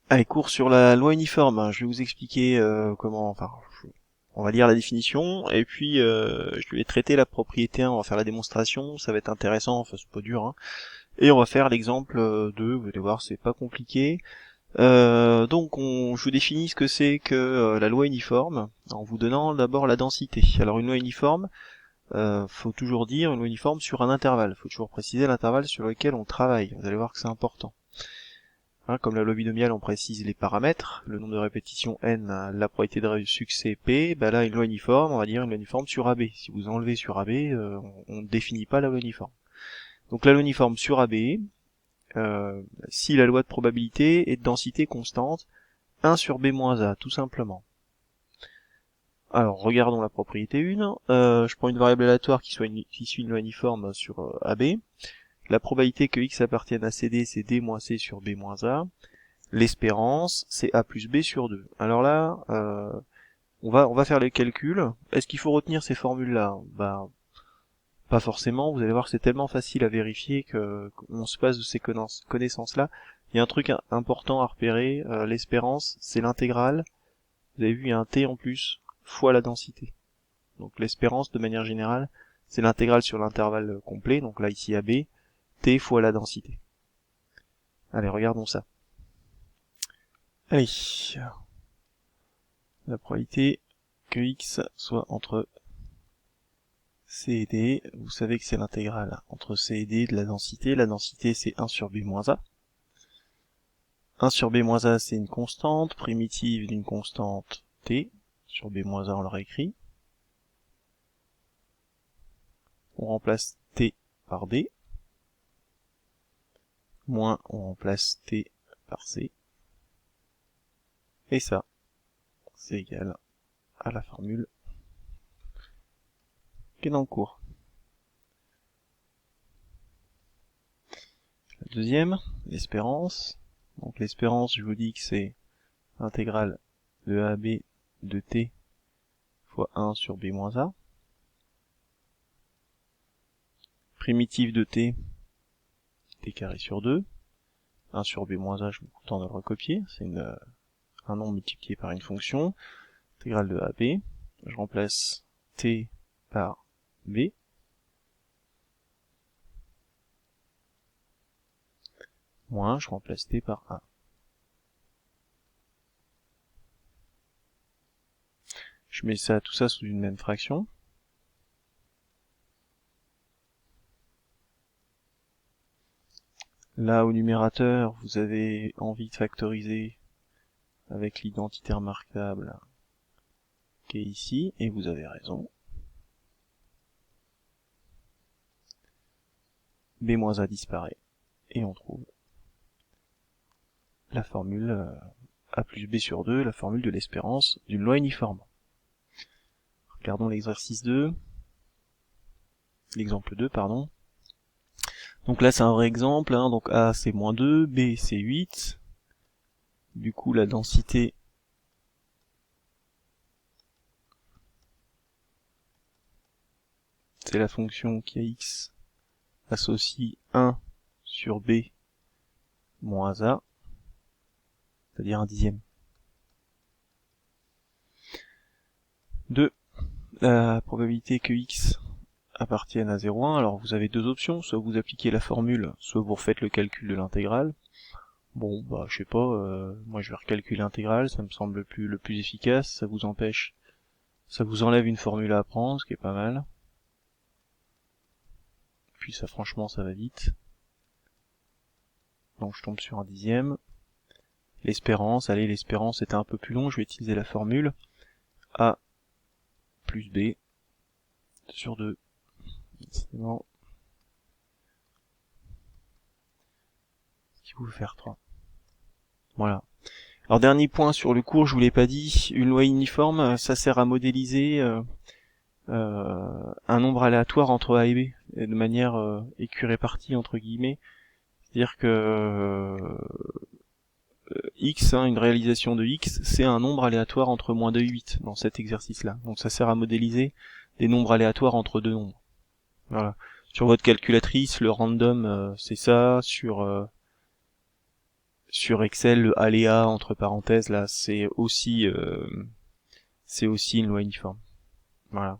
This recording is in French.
Allez, cours sur la loi uniforme, hein. Je vais vous expliquer comment, on va lire la définition, et puis je vais traiter la propriété 1, on va faire la démonstration, ça va être intéressant, enfin c'est pas dur, hein. Et on va faire l'exemple 2, vous allez voir, c'est pas compliqué. Je vous définis ce que c'est que la loi uniforme, en vous donnant d'abord la densité. Alors une loi uniforme, faut toujours dire une loi uniforme sur un intervalle, faut toujours préciser l'intervalle sur lequel on travaille, vous allez voir que c'est important. Hein, comme la loi binomiale, on précise les paramètres, le nombre de répétitions n, la probabilité de succès p, bah là une loi uniforme, on va dire une loi uniforme sur AB. Si vous enlevez sur AB, on ne définit pas la loi uniforme. Donc la loi uniforme sur AB, si la loi de probabilité est de densité constante, 1 sur b moins a, tout simplement. Alors regardons la propriété 1, je prends une variable aléatoire qui suit une loi uniforme sur AB. La probabilité que x appartienne à CD, c'est d moins c sur b moins a. L'espérance, c'est a plus b sur 2. Alors là, on va faire les calculs. Est-ce qu'il faut retenir ces formules-là? Bah, pas forcément. Vous allez voir que c'est tellement facile à vérifier qu'on se passe de ces connaissances-là. Il y a un truc important à repérer. L'espérance, c'est l'intégrale. Vous avez vu, il y a un t en plus, fois la densité. Donc l'espérance, de manière générale, c'est l'intégrale sur l'intervalle complet. Donc là, ici AB, t fois la densité. Allez, regardons ça. Allez, la probabilité que x soit entre c et d, vous savez que c'est l'intégrale entre c et d de la densité c'est 1 sur b moins a. 1 sur b moins a c'est une constante, primitive d'une constante t, sur b moins a on l'aurait écrit. On remplace t par d, moins on remplace t par c, et ça, c'est égal à la formule qui est dans le cours. La deuxième, l'espérance. Donc l'espérance, je vous dis que c'est l'intégrale de AB de t fois 1 sur b moins a. Primitive de t, t carré sur 2. 1 sur b moins a, je me contente de le recopier. C'est un nombre multiplié par une fonction. Intégrale de AB. Je remplace t par b. Moins, je remplace t par 1. Je mets tout ça sous une même fraction. Là, au numérateur, vous avez envie de factoriser avec l'identité remarquable qui est ici, et vous avez raison. b moins a disparaît, et on trouve la formule a plus b sur 2, la formule de l'espérance d'une loi uniforme. Regardons l'exercice 2, l'exemple 2, pardon. Donc là c'est un vrai exemple, hein. Donc A c'est moins 2, B c'est 8. Du coup la densité c'est la fonction qui a x associe 1 sur B moins A, c'est-à-dire un dixième. 2. La probabilité que x appartienne à 0,1, alors vous avez deux options, soit vous appliquez la formule, soit vous refaites le calcul de l'intégrale. Bon, bah je sais pas, moi je vais recalculer l'intégrale, ça me semble le plus efficace, ça vous enlève une formule à apprendre, ce qui est pas mal. Puis ça franchement ça va vite. Donc je tombe sur un dixième. L'espérance, allez l'espérance était un peu plus long, je vais utiliser la formule A plus B sur 2. C'est bon. Ce qui vous fait faire 3. Voilà. Alors dernier point sur le cours, je vous l'ai pas dit, une loi uniforme, ça sert à modéliser un nombre aléatoire entre A et B, de manière équirépartie entre guillemets. C'est-à-dire que x, hein, une réalisation de x, c'est un nombre aléatoire entre moins 2 et 8 dans cet exercice-là. Donc ça sert à modéliser des nombres aléatoires entre deux nombres. Voilà. Sur votre calculatrice, le random, c'est ça. Sur sur Excel, le aléa entre parenthèses là, c'est aussi une loi uniforme. Voilà.